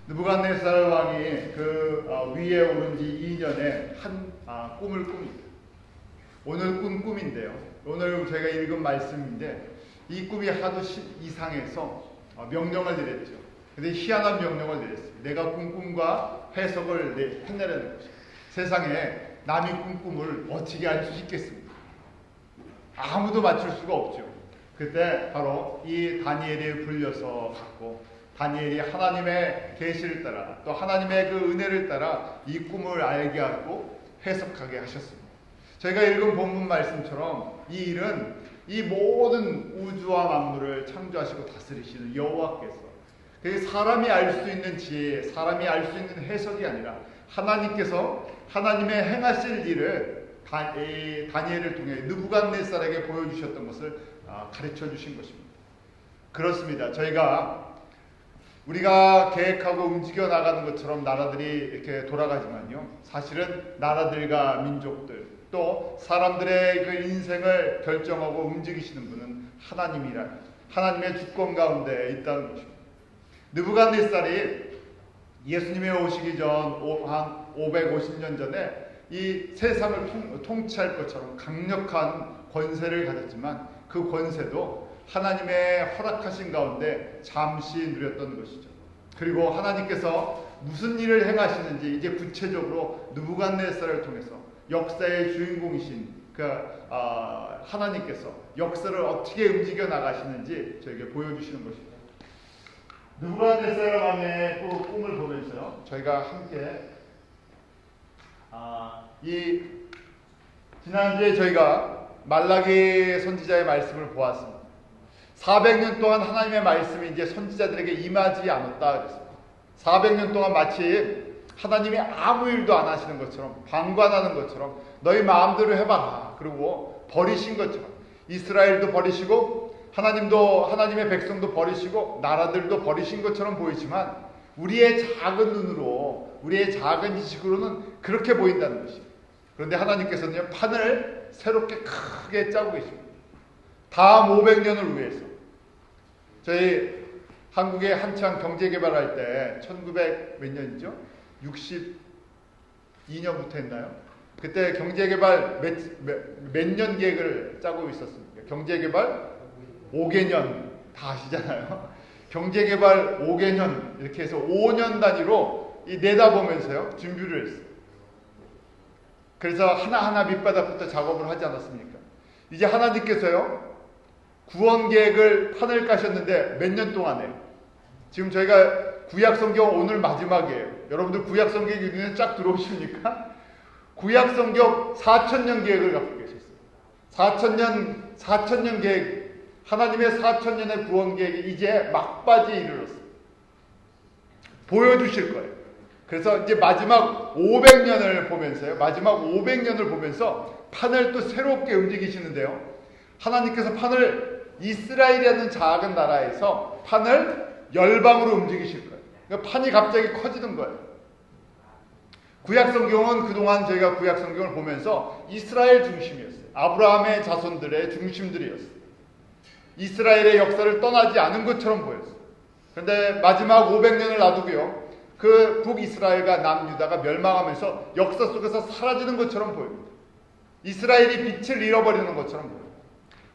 느부갓네살 왕이 위에 오른 지 2년에 한 꿈을 꿉니다. 오늘 꾼 꿈인데요. 오늘 제가 읽은 말씀인데 이 꿈이 하도 이상해서 명령을 내렸죠. 근데 희한한 명령을 내렸어요. 내가 꾼 꿈과 해석을 해내라는 것이죠. 세상에 남이 꾼 꿈을 어떻게 알 수 있겠습니까? 아무도 맞출 수가 없죠. 그때 바로 이 다니엘이 불려서 갔고 다니엘이 하나님의 계시를 따라 또 하나님의 그 은혜를 따라 이 꿈을 알게 하고 해석하게 하셨습니다. 저희가 읽은 본문 말씀처럼 이 일은 이 모든 우주와 만물을 창조하시고 다스리시는 여호와께서 사람이 알 수 있는 지혜, 사람이 알 수 있는 해석이 아니라 하나님께서 하나님의 행하실 일을 다니엘을 통해 느부갓네살에게 보여주셨던 것을 가르쳐 주신 것입니다. 그렇습니다. 우리가 계획하고 움직여 나가는 것처럼 나라들이 이렇게 돌아가지만요. 사실은 나라들과 민족들 또 사람들의 그 인생을 결정하고 움직이시는 분은 하나님의 주권 가운데 있다는 것입니다. 느부갓네살이 예수님이 오시기 전 한 550년 전에 이 세상을 통치할 것처럼 강력한 권세를 가졌지만 그 권세도 하나님의 허락하신 가운데 잠시 누렸던 것이죠. 그리고 하나님께서 무슨 일을 행하시는지 이제 구체적으로 느부갓네살을 통해서 역사의 주인공이신 하나님께서 역사를 어떻게 움직여 나가시는지 저에게 보여주시는 것입니다. 느부갓네살 왕의 꿈을 보면서요, 저희가 함께 지난주에 저희가 말라기 선지자의 말씀을 보았습니다. 400년 동안 하나님의 말씀이 이제 선지자들에게 임하지 않았다 그랬습니다. 400년 동안 마치 하나님이 아무 일도 안 하시는 것처럼 방관하는 것처럼 너희 마음대로 해봐라. 그리고 버리신 것처럼 이스라엘도 버리시고 하나님의 백성도 버리시고 나라들도 버리신 것처럼 보이지만 우리의 작은 눈으로 우리의 작은 지식으로는 그렇게 보인다는 것입니다. 그런데 하나님께서는 판을 새롭게 크게 짜고 계십니다. 다음 500년을 위해서 저희 한국에 한창 경제개발할 때 1900 몇 년이죠? 62년부터 했나요? 그때 경제개발 몇 년 계획을 짜고 있었습니까? 경제개발 5개년 다 아시잖아요. 경제개발 5개년 이렇게 해서 5년 단위로 내다보면서요 준비를 했어요. 그래서 하나하나 밑바닥부터 작업을 하지 않았습니까? 이제 하나님께서요 구원 계획을 판을 까셨는데 몇 년 동안에 지금 저희가 구약성경 오늘 마지막이에요. 여러분들 구약성경 눈에 쫙 들어오십니까? 구약성경 4,000년 계획을 갖고 계셨어요. 4,000년 계획, 하나님의 4,000년의 구원 계획이 이제 막바지에 이르렀어요. 보여주실 거예요. 그래서 이제 마지막 500년을 보면서 판을 또 새롭게 움직이시는데요. 하나님께서 판을 이스라엘이라는 작은 나라에서 판을 열방으로 움직이실 거예요. 그러니까 판이 갑자기 커지는 거예요. 구약성경은 그동안 저희가 구약성경을 보면서 이스라엘 중심이었어요. 아브라함의 자손들의 중심들이었어요. 이스라엘의 역사를 떠나지 않은 것처럼 보였어요. 그런데 마지막 500년을 놔두고요. 그 북이스라엘과 남유다가 멸망하면서 역사 속에서 사라지는 것처럼 보입니다. 이스라엘이 빛을 잃어버리는 것처럼 보여요.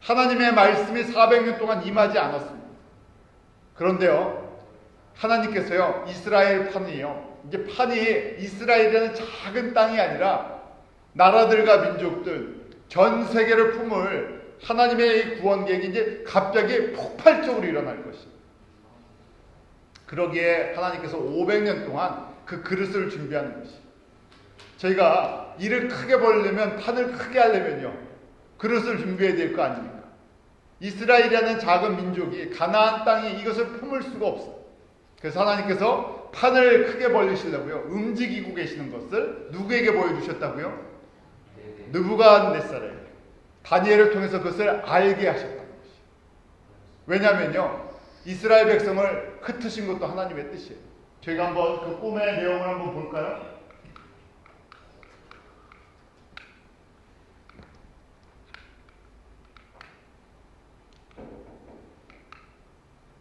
하나님의 말씀이 400년 동안 임하지 않았습니다. 그런데요, 하나님께서요, 이스라엘 판이요, 이제 판이 이스라엘이라는 작은 땅이 아니라 나라들과 민족들, 전 세계를 품을 하나님의 구원 계획이 이제 갑자기 폭발적으로 일어날 것이에요. 그러기에 하나님께서 500년 동안 그 그릇을 준비하는 것이에요. 저희가 일을 크게 벌려면, 판을 크게 하려면요, 그릇을 준비해야 될 거 아닙니까? 이스라엘이라는 작은 민족이 가나안 땅이 이것을 품을 수가 없어요. 그래서 하나님께서 판을 크게 벌리시려고요, 움직이고 계시는 것을 누구에게 보여주셨다고요? 느부갓네살에게, 다니엘을 통해서 그것을 알게 하셨다는 것이에요. 왜냐하면요, 이스라엘 백성을 흩으신 것도 하나님의 뜻이에요. 저희가 한번 그 꿈의 내용을 한번 볼까요?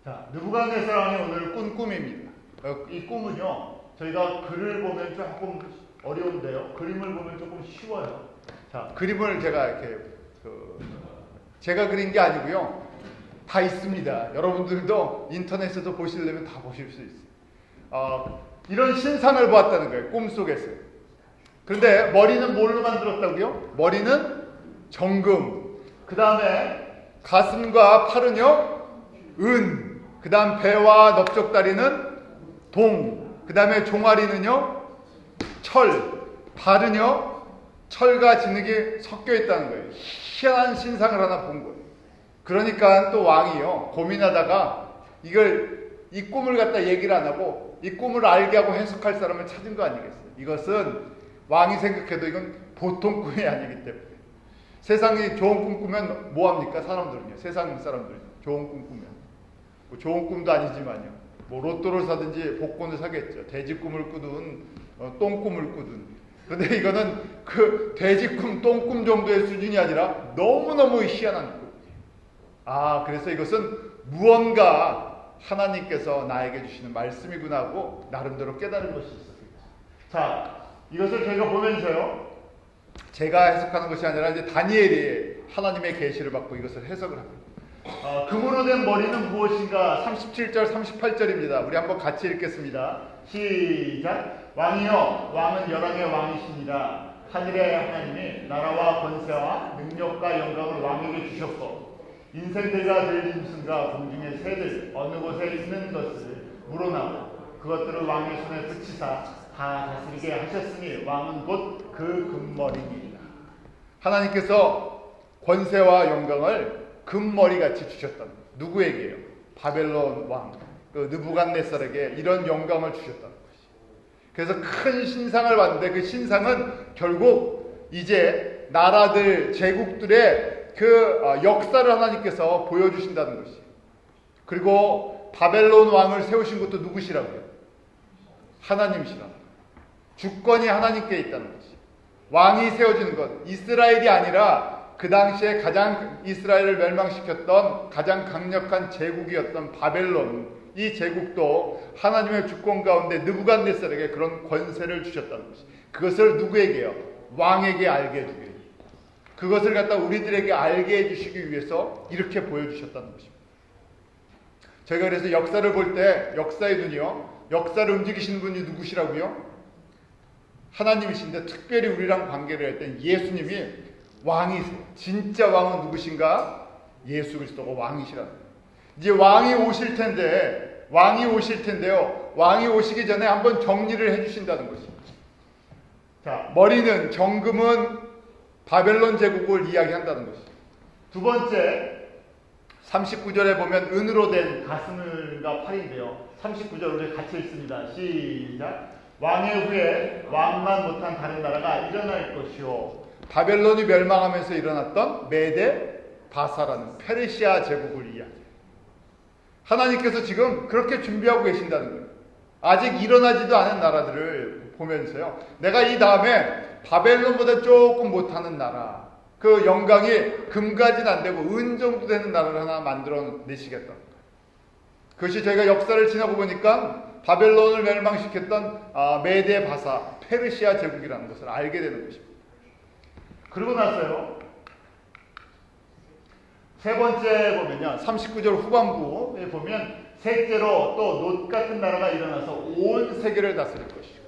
자, 느부갓네살 왕이 오늘 꾼 꿈입니다. 이 꿈은요, 저희가 글을 보면 조금 어려운데요. 그림을 보면 조금 쉬워요. 자, 그림을 제가 이렇게 제가 그린 게 아니고요. 다 있습니다. 여러분들도 인터넷에서 보시려면 다 보실 수 있어요. 이런 신상을 보았다는 거예요. 꿈속에서. 그런데 머리는 뭘로 만들었다고요? 머리는 정금. 그 다음에 가슴과 팔은요, 은. 그 다음 배와 넓적다리는 동. 그 다음에 종아리는요, 철. 발은요, 철과 진흙이 섞여 있다는 거예요. 희한한 신상을 하나 본 거예요. 그러니까 또 왕이요, 고민하다가 이 꿈을 갖다 얘기를 안 하고 이 꿈을 알게 하고 해석할 사람을 찾은 거 아니겠어요? 이것은 왕이 생각해도 이건 보통 꿈이 아니기 때문에. 세상이 좋은 꿈 꾸면 뭐합니까? 사람들은요, 세상 사람들은 좋은 꿈 꾸면 뭐 좋은 꿈도 아니지만요, 뭐 로또를 사든지 복권을 사겠죠. 돼지 꿈을 꾸든 똥 꿈을 꾸든. 그런데 이거는 그 돼지 꿈, 똥 꿈 정도의 수준이 아니라 너무너무 희한한 꿈. 그래서 이것은 무언가 하나님께서 나에게 주시는 말씀이구나 하고 나름대로 깨달은 것이 있었습니다. 자, 이것을 저희가 보면서요, 제가 해석하는 것이 아니라 이제 다니엘이 하나님의 계시를 받고 이것을 해석을 합니다. 금으로 된 머리는 무엇인가? 37절 38절입니다. 우리 한번 같이 읽겠습니다. 시작. 왕이여, 왕은 열왕의 왕이시니라. 하늘의 하나님이 나라와 권세와 능력과 영광을 왕에게 주셨고 인생들과 들짐승과 공중의 새들 어느 곳에 있는 것을 물어나고 그것들을 왕의 손에 붙이사 다 다스리게 하셨으니 왕은 곧 그 금머리니이다. 하나님께서 권세와 영광을 금머리같이 주셨다. 누구에게요? 바벨론 왕 느부갓네살에게 이런 영광을 주셨다는 것이. 그래서 큰 신상을 봤는데 그 신상은 결국 이제 나라들, 제국들의 그 역사를 하나님께서 보여주신다는 것이. 그리고 바벨론 왕을 세우신 것도 누구시라고요? 하나님이시라고. 주권이 하나님께 있다는 것이. 왕이 세워지는 것, 이스라엘이 아니라 그 당시에 가장 이스라엘을 멸망시켰던 가장 강력한 제국이었던 바벨론, 이 제국도 하나님의 주권 가운데 느부갓네살에게 그런 권세를 주셨다는 것이. 그것을 누구에게요? 왕에게 알게 해주게. 그것을 갖다 우리들에게 알게 해주시기 위해서 이렇게 보여주셨다는 것입니다. 저희가 그래서 역사를 볼 때 역사의 눈이요, 역사를 움직이시는 분이 누구시라고요? 하나님이신데 특별히 우리랑 관계를 할 때 예수님이 왕이세요. 진짜 왕은 누구신가? 예수 그리스도가 왕이시라는 거예요. 이제 왕이 오실 텐데요. 왕이 오시기 전에 한번 정리를 해주신다는 것입니다. 자, 머리는 정금은 바벨론 제국을 이야기한다는 것입니다. 두 번째, 39절에 보면 은으로 된 가슴과 팔인데요. 39절 우리 같이 읽습니다. 시작. 왕의 후에 왕만 못한 다른 나라가 일어날 것이요. 바벨론이 멸망하면서 일어났던 메데 바사라는 페르시아 제국을 이야기해요. 하나님께서 지금 그렇게 준비하고 계신다는 거예요. 아직 일어나지도 않은 나라들을 보면서요, 내가 이 다음에 바벨론보다 조금 못하는 나라, 그 영광이 금까지는 안 되고 은 정도 되는 나라를 하나 만들어 내시겠다는 거예요. 그것이 저희가 역사를 지나고 보니까 바벨론을 멸망시켰던 메데 바사, 페르시아 제국이라는 것을 알게 되는 것입니다. 그러고 나서요, 세 번째 보면요, 39절 후반부에 보면 셋째로 또 놋 같은 나라가 일어나서 온 세계를 다스릴 것이고,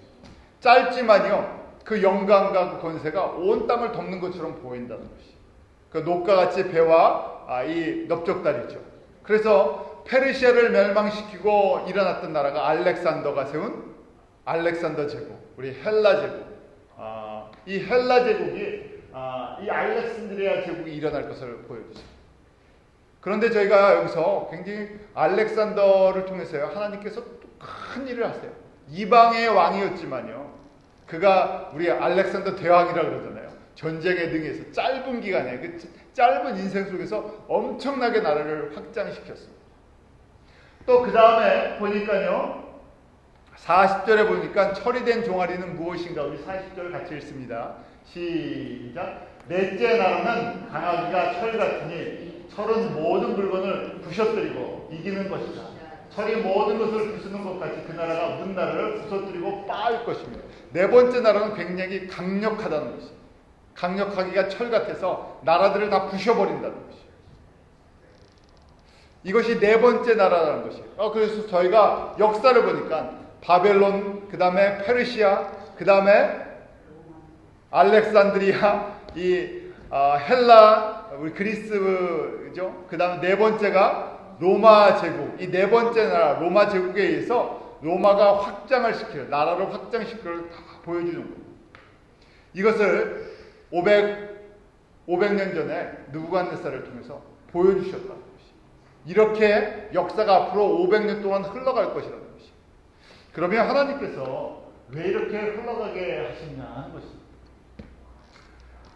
짧지만요 그 영광과 그 권세가 온 땅을 덮는 것처럼 보인다는 것이. 그 놋과 같이 배와 이 넓적다리죠. 그래서 페르시아를 멸망시키고 일어났던 나라가 알렉산더가 세운 알렉산더 제국, 우리 헬라 제국. 이 헬라 제국이 이 알렉산드리아 제국이 일어날 것을 보여주죠. 그런데 저희가 여기서 굉장히 알렉산더를 통해서요, 하나님께서 또 큰 일을 하세요. 이방의 왕이었지만요, 그가 우리 알렉산더 대왕이라고 그러잖아요. 전쟁에 능해서 짧은 기간에, 그 짧은 인생 속에서 엄청나게 나라를 확장시켰습니다. 또 그 다음에 보니까요, 40절에 보니까 철이 된 종아리는 무엇인가? 우리 40절 같이 읽습니다. 시작. 넷째 나라는 강하기가 철 같으니 철은 모든 물건을 부셔뜨리고 이기는 것이다. 철이 모든 것을 부수는 것 같이 그 나라가 문 나라를 부서뜨리고 빠을 것입니다. 네 번째 나라는 굉장히 강력하다는 것입니다. 강력하기가 철 같아서 나라들을 다 부셔버린다는 것이에요. 이것이 네 번째 나라라는 것이에요. 그래서 저희가 역사를 보니까 바벨론, 그 다음에 페르시아, 그 다음에 알렉산드리아, 헬라, 우리 그리스죠. 그 다음에 네 번째가 로마 제국. 이 네 번째 나라 로마 제국에 의해서 로마가 확장을 시켜요. 나라를 확장시켜를 다 보여주는 거예요. 이것을 500년 전에 느부갓네살을 통해서 보여주셨다는 것이. 이렇게 역사가 앞으로 500년 동안 흘러갈 것이라는 것이. 그러면 하나님께서 왜 이렇게 흘러가게 하시냐 하는 것입니다.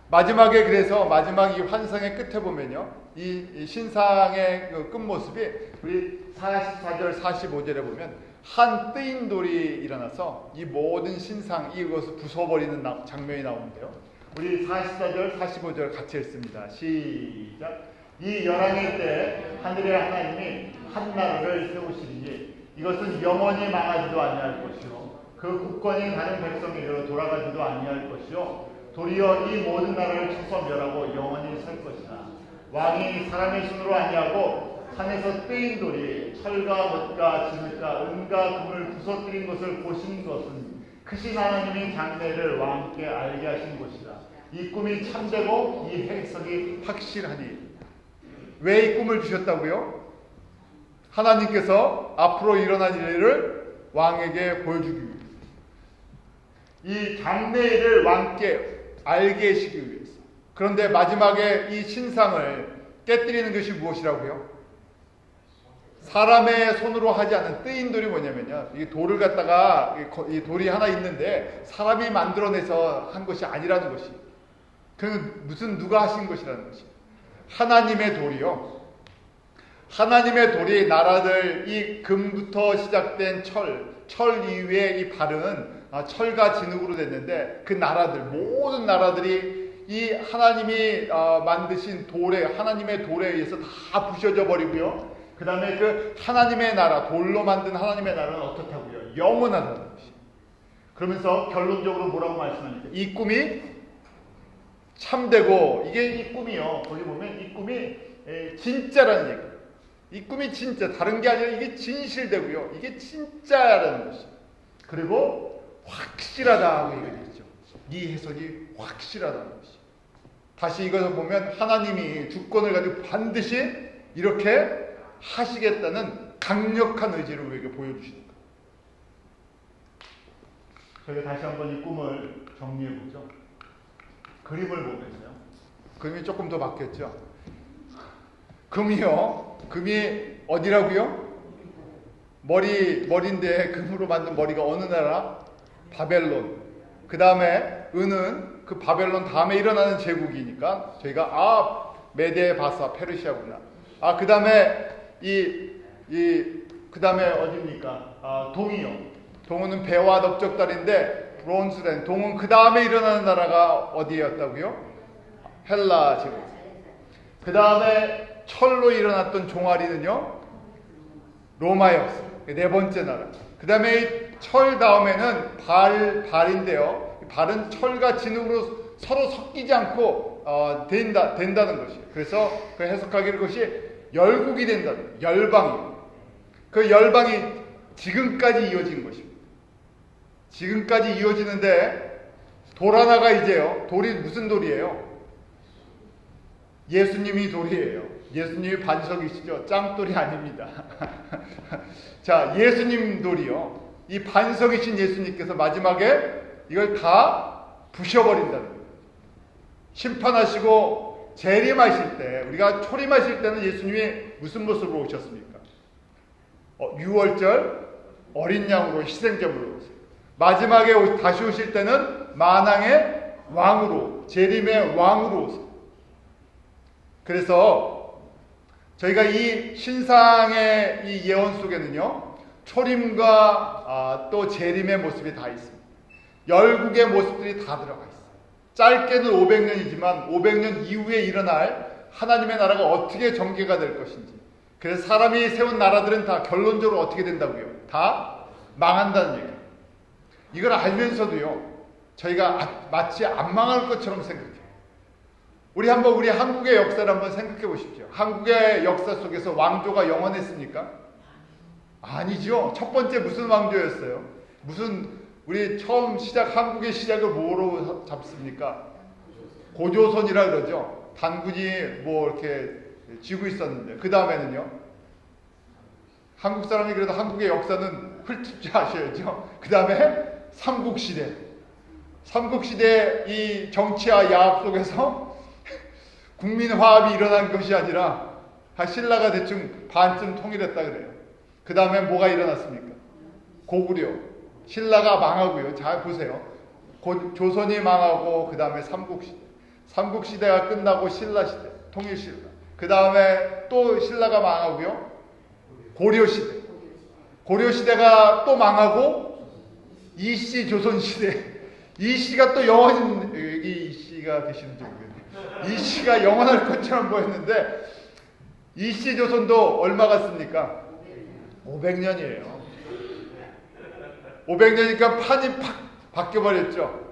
마지막에 그래서 마지막 이 환상의 끝에 보면요, 이 신상의 그 끝모습이 우리 44절 45절에 보면 한 뜨인 돌이 일어나서 이 모든 신상 이것을 부숴버리는 장면이 나오는데요. 우리 44절 45절 같이 읽습니다. 시작. 이 열왕의 때 하늘의 하나님이 한 나라를 세우시리니 이것은 영원히 망하지도 아니할 것이요 그 국권이 다른 백성에게로 돌아가지도 아니할 것이요 도리어 이 모든 나라를 쳐서 멸하고 영원히 살 것이다. 왕이 사람의 손으로 아니하고 산에서 뜨인 돌이 철과 못과 진흙과 은과 금을 부서뜨린 것을 보신 것은 크신 하나님이 장래를 왕께 알게 하신 것이다. 이 꿈이 참되고 이 해석이 확실하니. 왜 이 꿈을 주셨다고요? 하나님께서 앞으로 일어날 일을 왕에게 보여주기 위해서, 이 장래를 왕께 알게 하시기 위해서. 그런데 마지막에 이 신상을 깨뜨리는 것이 무엇이라고요? 사람의 손으로 하지 않은 뜨인 돌이 뭐냐면요, 이 돌을 갖다가 이 돌이 하나 있는데 사람이 만들어내서 한 것이 아니라는 것이. 그 무슨 누가 하신 것이라는 것이. 하나님의 돌이요. 하나님의 돌이 나라들 이 금부터 시작된 철 이후에 이 발은 철과 진흙으로 됐는데 그 나라들 모든 나라들이 이 하나님이 만드신 하나님의 돌에 의해서 다 부셔져 버리고요. 그 다음에 그 하나님의 나라, 돌로 만든 하나님의 나라는 어떻다고요? 영원하다는 것이. 그러면서 결론적으로 뭐라고 말씀하니까 이 꿈이 참되고, 이게 이 꿈이요. 거기 보면 이 꿈이 진짜라는 얘기예요. 이 꿈이 진짜, 다른 게 아니라 이게 진실되고요. 이게 진짜라는 것이. 그리고 확실하다고 얘기했죠. 이 해석이 확실하다는 것이. 다시 이것을 보면 하나님이 주권을 가지고 반드시 이렇게 하시겠다는 강력한 의지를 우리에게 보여주시는 거예요. 저희가 다시 한번 이 꿈을 정리해보죠. 그림을 보면서요. 그림이 조금 더 바뀌었죠. 금이 어디라고요? 머리인데 금으로 만든 머리가 어느 나라? 바벨론. 그 다음에 은은 그 바벨론 다음에 일어나는 제국이니까 저희가 메데 바사 페르시아구나. 그 다음에 그 다음에 어디입니까? 동이요. 동은 배와 넓적다리인데 브론즈랜. 동은 그 다음에 일어나는 나라가 어디였다고요? 헬라 제국. 그 다음에 철로 일어났던 종아리는요, 로마였어요. 네 번째 나라. 그 다음에 철 다음에는 발인데요. 발은 철과 진흙으로 서로 섞이지 않고 된다는 것이에요. 그래서 그 해석하기를 그것이 열국이 된다는, 열방이. 그 열방이 지금까지 이어진 것입니다. 지금까지 이어지는데 돌 하나가 이제요. 돌이 무슨 돌이에요? 예수님이 돌이에요. 예수님이 반석이시죠. 짱돌이 아닙니다. 자, 예수님 돌이요. 이 반석이신 예수님께서 마지막에 이걸 다 부셔버린다는 거예요. 심판하시고 재림하실 때, 우리가 초림하실 때는 예수님이 무슨 모습으로 오셨습니까? 6월절 어린 양으로 희생제물로 오세요. 마지막에 다시 오실 때는 만왕의 왕으로, 재림의 왕으로 오세요. 그래서 저희가 이 신상의 이 예언 속에는요, 초림과 또 재림의 모습이 다 있습니다. 열국의 모습들이 다 들어가 있어요. 짧게는 500년이지만 500년 이후에 일어날 하나님의 나라가 어떻게 전개가 될 것인지, 그래서 사람이 세운 나라들은 다 결론적으로 어떻게 된다고요? 다 망한다는 얘기예요. 이걸 알면서도요, 저희가 마치 안 망할 것처럼 생각해요. 우리 한국의 역사를 한번 생각해 보십시오. 한국의 역사 속에서 왕조가 영원했습니까? 아니죠. 첫 번째 무슨 왕조였어요? 우리 처음 한국의 시작을 뭐로 잡습니까? 고조선이라 그러죠. 단군이 뭐 이렇게 쥐고 있었는데, 그 다음에는요, 한국 사람이 그래도 한국의 역사는 훑지 아셔야죠. 그 다음에 삼국시대. 삼국시대 이 정치와 야합 속에서 국민 화합이 일어난 것이 아니라 신라가 대충 반쯤 통일했다 그래요. 그 다음에 뭐가 일어났습니까? 고구려. 신라가 망하고요. 잘 보세요. 조선이 망하고 그 다음에 삼국시대. 삼국시대가 끝나고 신라시대, 통일신라. 그 다음에 또 신라가 망하고요. 고려시대. 고려시대가 또 망하고 이씨 조선시대. 이씨가 또 여기 이씨가 계시는지 모르겠네요. 이씨가 영원할 것처럼 보였는데 이씨 조선도 얼마 갔습니까? 500년이에요. 500년이니까 판이 팍 바뀌어버렸죠.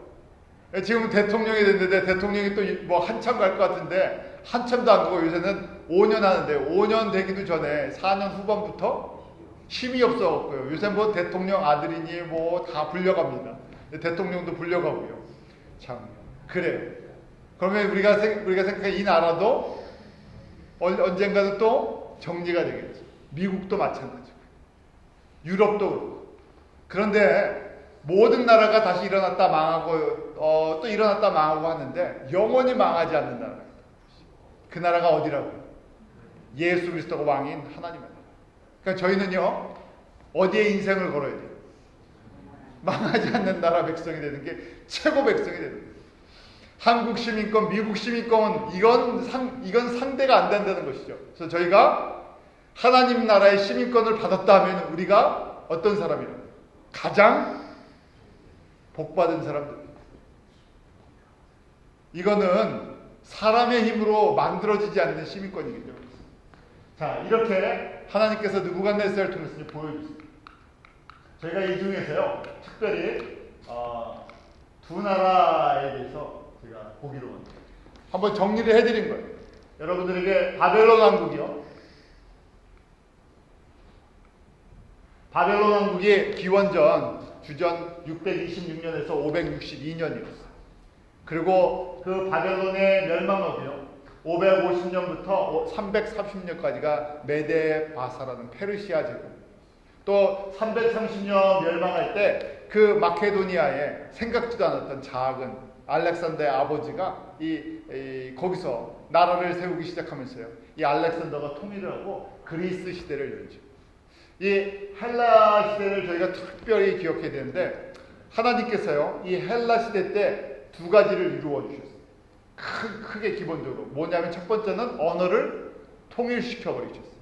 지금 대통령이 됐는데 대통령이 또 뭐 한참 갈 것 같은데 한참도 안 가고 요새는 5년 하는데 5년 되기도 전에 4년 후반부터 힘이 없어갖고요. 요새 뭐 대통령 아들이니 뭐 다 불려갑니다. 대통령도 불려가고요. 참 그래요. 그러면 우리가 생각해 이 나라도 언젠가는 또 정리가 되겠죠. 미국도 마찬가지고 유럽도 그렇고. 그런데 모든 나라가 다시 일어났다 망하고 또 일어났다 망하고 하는데 영원히 망하지 않는 나라입니다. 그 나라가 어디라고요? 예수 그리스도가 왕인 하나님의 나라. 그러니까 저희는요 어디에 인생을 걸어야 돼요? 망하지 않는 나라 백성이 되는 게 최고 백성이 되는 거예요. 한국 시민권, 미국 시민권 이건 상대가 안 된다는 것이죠. 그래서 저희가 하나님 나라의 시민권을 받았다 하면 우리가 어떤 사람이라고? 가장 복받은 사람들입니다. 이거는 사람의 힘으로 만들어지지 않는 시민권이기 때문에. 자, 이렇게 하나님께서 느부갓네살을 통해서 보여주십니다. 저희가 이 중에서요, 특별히 두 나라에 대해서 제가 보기로 한번 정리를 해드린 거예요. 여러분들에게 바벨론 왕국이요. 바벨론 왕국이 기원전 주전 626년에서 562년이었어요. 그리고 그 바벨론의 멸망하고요. 550년부터 330년까지가 메데 바사라는 페르시아 제국. 또 330년 멸망할 때 그 마케도니아에 생각지도 않았던 작은 알렉산더의 아버지가 거기서 나라를 세우기 시작하면서요. 이 알렉산더가 통일을 하고 그리스 시대를 열죠. 이 헬라 시대를 저희가 특별히 기억해야 되는데 하나님께서요. 이 헬라 시대 때 두 가지를 이루어 주셨어요. 크게 기본적으로. 뭐냐면 첫 번째는 언어를 통일시켜 버리셨어요.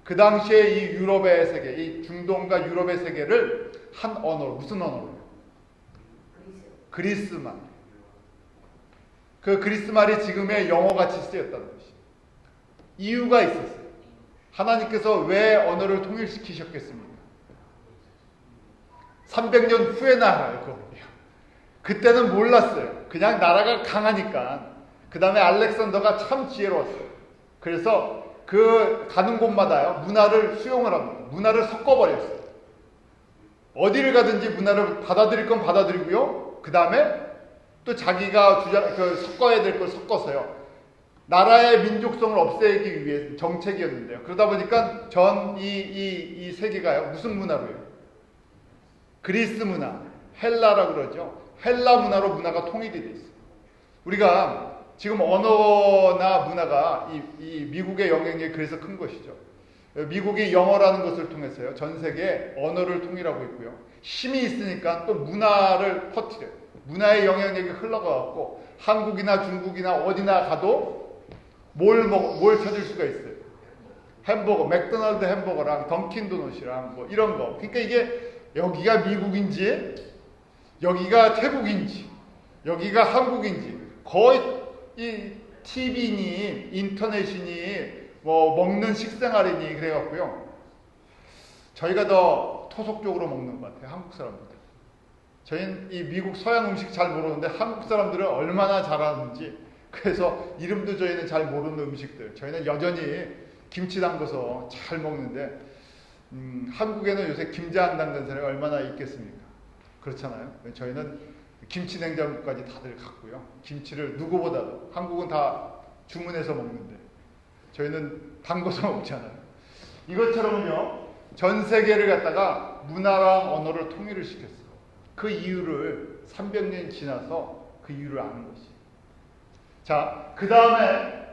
그 당시에 이 유럽의 세계, 이 중동과 유럽의 세계를 한 언어로, 무슨 언어로? 그리스말. 그 그리스말이 지금의 영어같이 쓰였다는 것이. 이유가 있었어요. 하나님께서 왜 언어를 통일시키셨겠습니까? 300년 후에나 알아요, 그거. 그때는 몰랐어요. 그냥 나라가 강하니까. 그 다음에 알렉산더가 참 지혜로웠어요. 그래서 그 가는 곳마다요, 문화를 수용을 합니다. 문화를 섞어버렸어요. 어디를 가든지 문화를 받아들일 건 받아들이고요. 그 다음에 또 자기가 섞어야 될 걸 섞어서요. 나라의 민족성을 없애기 위해 정책이었는데요. 그러다 보니까 이 세계가요, 무슨 문화로요? 그리스 문화, 헬라라고 그러죠. 헬라 문화로 문화가 통일이 돼 있어요. 우리가 지금 언어나 문화가 이 미국의 영향력이 그래서 큰 것이죠. 미국이 영어라는 것을 통해서요, 전 세계에 언어를 통일하고 있고요. 힘이 있으니까 또 문화를 퍼뜨려요. 문화의 영향력이 흘러가고 한국이나 중국이나 어디나 가도 뭘 찾을 수가 있어요. 햄버거, 맥도날드 햄버거랑 던킨 도넛이랑 뭐 이런 거. 그러니까 이게 여기가 미국인지 여기가 태국인지 여기가 한국인지 거의 이 TV니 인터넷이니 뭐 먹는 식생활이니 그래갖고요. 저희가 더 토속적으로 먹는 것 같아요. 한국 사람들. 저희는 이 미국 서양 음식 잘 모르는데 한국 사람들은 얼마나 잘하는지, 그래서 이름도 저희는 잘 모르는 음식들, 저희는 여전히 김치 담궈서 잘 먹는데 한국에는 요새 김치 안 담근 사람이 얼마나 있겠습니까? 그렇잖아요. 저희는 김치 냉장고까지 다들 갖고요. 김치를 누구보다도, 한국은 다 주문해서 먹는데 저희는 담궈서 먹잖아요. 이것처럼요, 전 세계를 갖다가 문화랑 언어를 통일을 시켰어요. 그 이유를 300년 지나서 그 이유를 아는 것이. 자, 그 다음에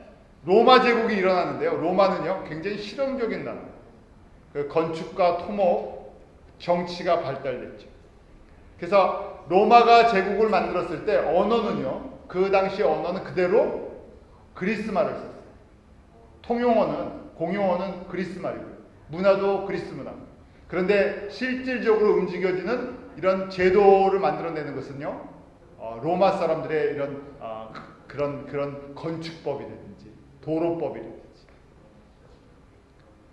로마 제국이 일어나는데요. 로마는요, 굉장히 실용적인 나라예요. 그 건축과 토목, 정치가 발달됐죠. 그래서 로마가 제국을 만들었을 때 언어는요, 그 당시 언어는 그대로 그리스 말을 썼어요. 통용어는, 공용어는 그리스 말이고요. 문화도 그리스 문화. 그런데 실질적으로 움직여지는 이런 제도를 만들어내는 것은요, 로마 사람들의 이런 그런 건축법이라든지 도로법이라든지.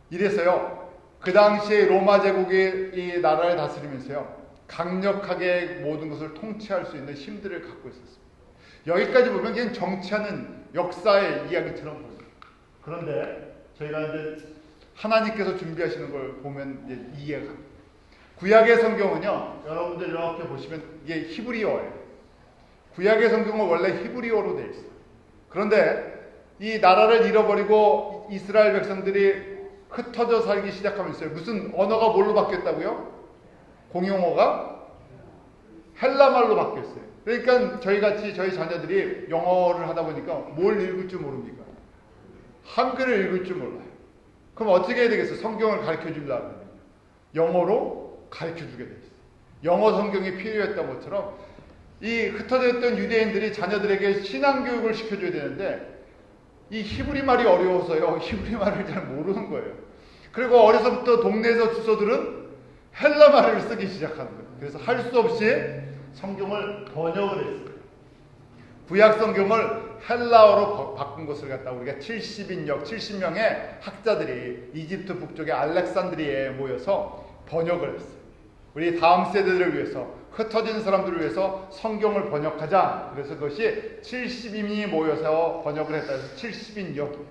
이래서요, 그 당시에 로마 제국이 이 나라를 다스리면서요, 강력하게 모든 것을 통치할 수 있는 힘들을 갖고 있었습니다. 여기까지 보면 그냥 정치하는 역사의 이야기처럼 보여요. 그런데 저희가 이제 하나님께서 준비하시는 걸 보면 이제 이해가 갑니다. 구약의 성경은요, 여러분들 이렇게 보시면 이게 히브리어예요. 구약의 성경은 원래 히브리어로 되어 있어요. 그런데 이 나라를 잃어버리고 이스라엘 백성들이 흩어져 살기 시작하면서 무슨 언어가 뭘로 바뀌었다고요? 공용어가 헬라말로 바뀌었어요. 그러니까 저희같이 저희 자녀들이 영어를 하다 보니까 뭘 읽을 줄 모릅니까? 한글을 읽을 줄 몰라요. 그럼 어떻게 해야 되겠어요? 성경을 가르쳐 주려면 영어로 가르쳐 주게 돼 있어요. 영어 성경이 필요했던 것처럼 이 흩어져 있던 유대인들이 자녀들에게 신앙교육을 시켜줘야 되는데 이 히브리 말이 어려워서요, 히브리 말을 잘 모르는 거예요. 그리고 어려서부터 동네에서 주소들은 헬라 말을 쓰기 시작하는 거예요. 그래서 할 수 없이 성경을 번역을 했어요. 구약 성경을 헬라어로 바꾼 것을 갖다 우리가 70명의 학자들이 이집트 북쪽의 알렉산드리아에 모여서 번역을 했어요. 우리 다음 세대들을 위해서, 흩어진 사람들을 위해서 성경을 번역하자. 그래서 그것이 70인이 모여서 번역을 했다 해서 70인역,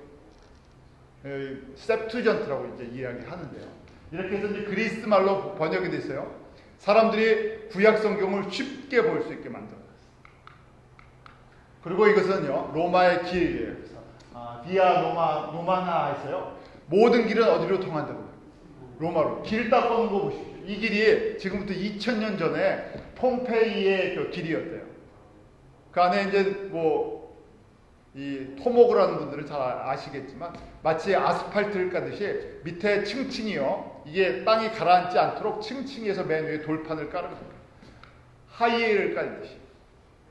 septuagint라고 이제 이야기하는데요. 이렇게 해서 이제 그리스 말로 번역이 됐어요. 사람들이 구약 성경을 쉽게 볼 수 있게 만들었어요. 그리고 이것은요, 로마의 길이에요. 그래서 비아 로마나 했어요. 모든 길은 어디로 통한다고요? 로마로. 길 딱 걷는 거 보십시오. 이 길이 지금부터 2000년 전에 폼페이의 그 길이었대요. 그 안에 이제 이 토목을 하는 분들은 잘 아시겠지만 마치 아스팔트를 까듯이 밑에 층층이요, 이게 땅이 가라앉지 않도록 층층이에서 맨 위에 돌판을 깔은 거예요. 하이웨이를 깔듯이.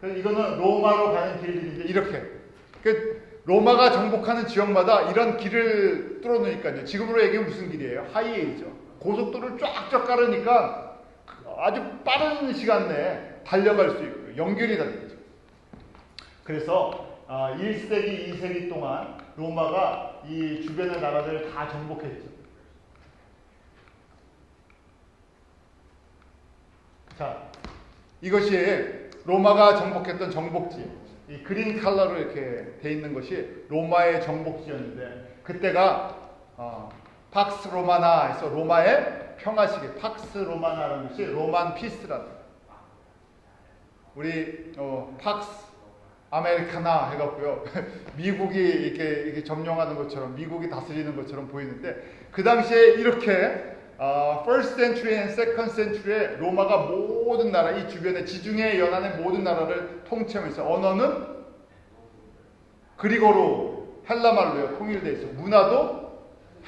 그래서 이거는 로마로 가는 길인데 이렇게. 로마가 정복하는 지역마다 이런 길을 뚫어놓으니까요. 지금으로 얘기하면 무슨 길이에요? 하이웨이죠. 고속도로를 쫙쫙 깔으니까 아주 빠른 시간 내에 달려갈 수 있고 연결이 되죠. 그래서 1세기, 2세기 동안 로마가 이 주변의 나라들을 다 정복했죠. 자, 이것이 로마가 정복했던 정복지, 이 그린 컬러로 이렇게 돼 있는 것이 로마의 정복지였는데, 그때가 팍스 로마나 해서 로마의 평화시기, 팍스 로마나라는 것이 로만 피스라는, 우리 팍스 아메리카나 해갖고요, 미국이 이렇게 점령하는 것처럼, 미국이 다스리는 것처럼 보이는데, 그 당시에 이렇게 first century and second century에 로마가 모든 나라, 이 주변의 지중해 연안의 모든 나라를 통치하면서 언어는 그리고로 헬라말로요 통일되어 있어. 문화도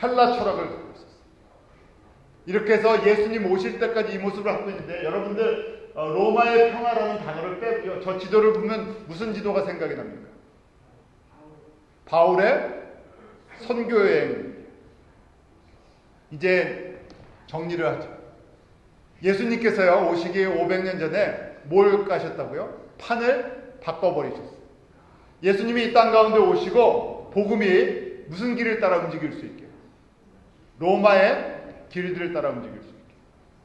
헬라 철학을 갖고 있었어요. 이렇게 해서 예수님 오실 때까지 이 모습을 갖고 있는데, 여러분들 로마의 평화라는 단어를 빼고요, 저 지도를 보면 무슨 지도가 생각이 납니까? 바울의 선교여행. 이제 정리를 하죠. 예수님께서요, 오시기 500년 전에 뭘 까셨다고요? 판을 바꿔버리셨어요. 예수님이 이 땅 가운데 오시고 복음이 무슨 길을 따라 움직일 수 있게? 로마의 길들을 따라 움직일 수 있게.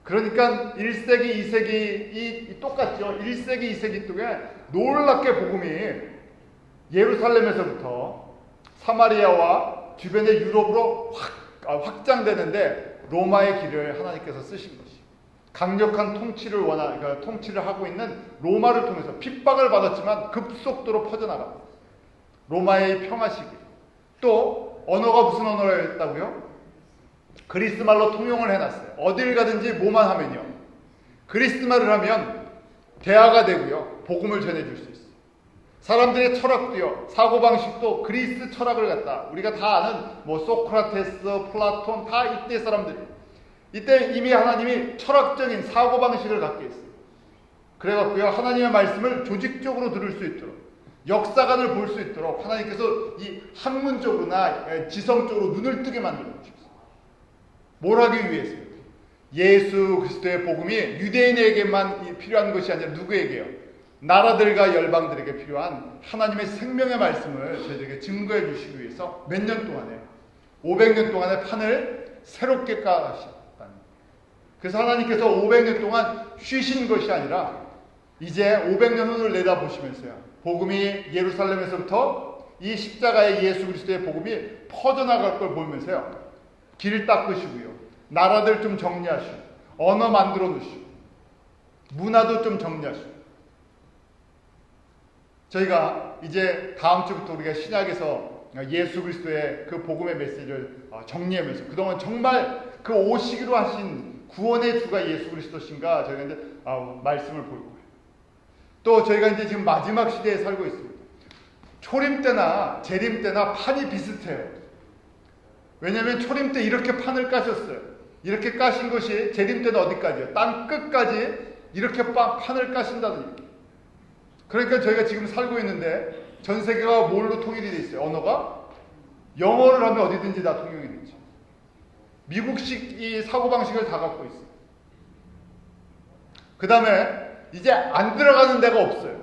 그러니까 1세기, 2세기 똑같죠. 1세기, 2세기 동에 놀랍게 복음이 예루살렘에서부터 사마리아와 주변의 유럽으로 확장되는데 로마의 길을 하나님께서 쓰신 것이 강력한 그러니까 통치를 하고 있는 로마를 통해서 핍박을 받았지만 급속도로 퍼져나갑니다. 로마의 평화시기. 또 언어가 무슨 언어였다고요? 그리스 말로 통용을 해놨어요. 어딜 가든지 뭐만 하면요, 그리스 말을 하면 대화가 되고요, 복음을 전해줄 수 있어요. 사람들의 철학도요, 사고방식도 그리스 철학을 갖다 우리가 다 아는 뭐 소크라테스, 플라톤 다 이때 사람들이, 이때 이미 하나님이 철학적인 사고방식을 갖게 했어요. 그래갖고요, 하나님의 말씀을 조직적으로 들을 수 있도록, 역사관을 볼 수 있도록 하나님께서 이 학문적으로나 지성적으로 눈을 뜨게 만들어 주셨어요. 뭘 하기 위해서요? 예수 그리스도의 복음이 유대인에게만 필요한 것이 아니라 누구에게요? 나라들과 열방들에게 필요한 하나님의 생명의 말씀을 저희들에게 증거해 주시기 위해서 몇 년 동안에 500년 동안의 판을 새롭게 까셨다는. 그래서 하나님께서 500년 동안 쉬신 것이 아니라 이제 500년 후를 내다보시면서요, 복음이 예루살렘에서부터 이 십자가의 예수 그리스도의 복음이 퍼져나갈 걸 보면서요, 길 닦으시고요, 나라들 좀 정리하시고, 언어 만들어 놓으시고, 문화도 좀 정리하시고. 저희가 이제 다음 주부터 우리가 신약에서 예수 그리스도의 그 복음의 메시지를 정리하면서 그동안 정말 그 오시기로 하신 구원의 주가 예수 그리스도신가 저희가 이제 말씀을 볼 거예요. 또 저희가 이제 지금 마지막 시대에 살고 있습니다. 초림 때나 재림 때나 판이 비슷해요. 왜냐하면 초림 때 이렇게 판을 까셨어요. 이렇게 까신 것이 재림 때는 어디까지요? 땅 끝까지 이렇게 판을 까신다는 얘기. 그러니까 저희가 지금 살고 있는데 전 세계가 뭘로 통일이 돼 있어요? 언어가? 영어를 하면 어디든지 다 통용이 되죠. 미국식 이 사고방식을 다 갖고 있어요. 그 다음에 이제 안 들어가는 데가 없어요.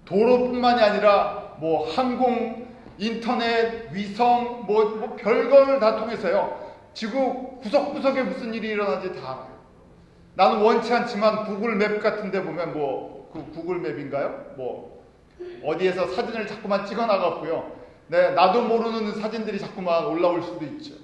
도로뿐만이 아니라 뭐 항공, 인터넷, 위성, 뭐 별걸 다 통해서요, 지구 구석구석에 무슨 일이 일어나는지 다 알아요. 나는 원치 않지만 구글 맵 같은 데 보면 그 구글 맵인가요? 어디에서 사진을 자꾸만 찍어 나갔고요, 네, 나도 모르는 사진들이 자꾸만 올라올 수도 있죠.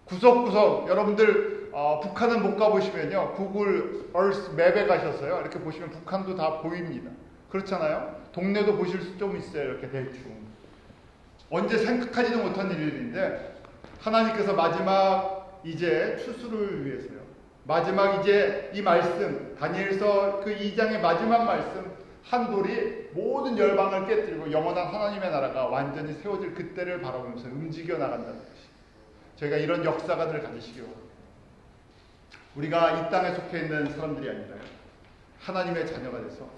구석구석 여러분들 북한은 못 가보시면요, 구글 얼스 맵에 가셨어요, 이렇게 보시면 북한도 다 보입니다. 그렇잖아요. 동네도 보실 수 좀 있어요. 이렇게 대충 언제 생각하지도 못한 일인데 하나님께서 마지막 이제 추수를 위해서요, 마지막 이제 이 말씀 다니엘서 그 2장의 마지막 말씀, 한 돌이 모든 열방을 깨뜨리고 영원한 하나님의 나라가 완전히 세워질 그때를 바라보면서 움직여 나간다는 것이, 저희가 이런 역사관을 가지시기 바랍니다. 우리가 이 땅에 속해 있는 사람들이 아니라요, 하나님의 자녀가 돼서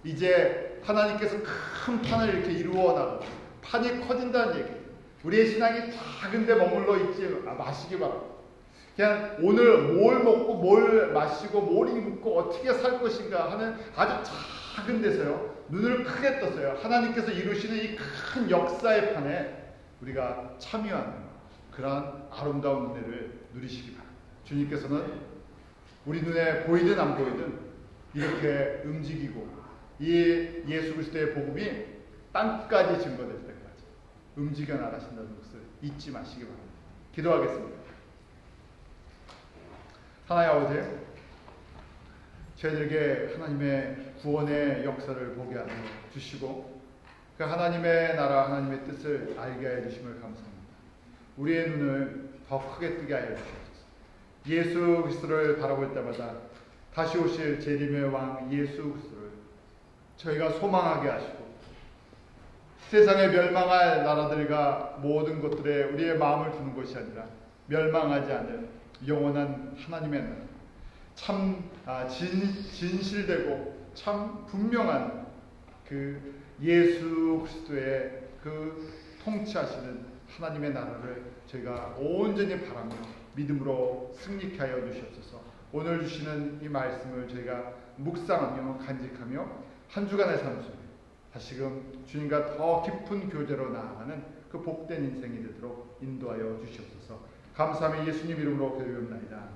이제 하나님께서 큰 판을 이렇게 이루어 나가고 판이 커진다는 얘기예요. 우리의 신앙이 작은 데 머물러 있지 마시기 바랍니다. 그냥 오늘 뭘 먹고 뭘 마시고 뭘 입고 어떻게 살 것인가 하는 아주 작은 데서요, 눈을 크게 떴어요. 하나님께서 이루시는 이 큰 역사의 판에 우리가 참여하는 그러한 아름다운 은혜를 누리시기 바랍니다. 주님께서는 우리 눈에 보이든 안 보이든 이렇게 움직이고 이 예수 그리스도의 복음이 땅까지 증거될 때까지 움직여 나가신다는 것을 잊지 마시기 바랍니다. 기도하겠습니다. 하나님 아버지, 저희들에게 하나님의 구원의 역사를 보게 하여 주시고 그 하나님의 나라, 하나님의 뜻을 알게 하여 주심을 감사합니다. 우리의 눈을 더 크게 뜨게 하여 주시옵소서. 예수 그리스도를 바라볼 때마다 다시 오실 재림의 왕 예수 그리스도를 저희가 소망하게 하시고 세상에 멸망할 나라들과 모든 것들에 우리의 마음을 두는 것이 아니라 멸망하지 않을 영원한 하나님의 나라, 참 진실되고 참 분명한 그 예수 그리스도의 그 통치하시는 하나님의 나라를 저희가 온전히 바라며 믿음으로 승리케 하여 주시옵소서. 오늘 주시는 이 말씀을 저희가 묵상하며 간직하며 한 주간의 삶 속에 다시금 주님과 더 깊은 교제로 나아가는 그 복된 인생이 되도록 인도하여 주시옵소서. 감사하며 예수님 이름으로 기도드립니다.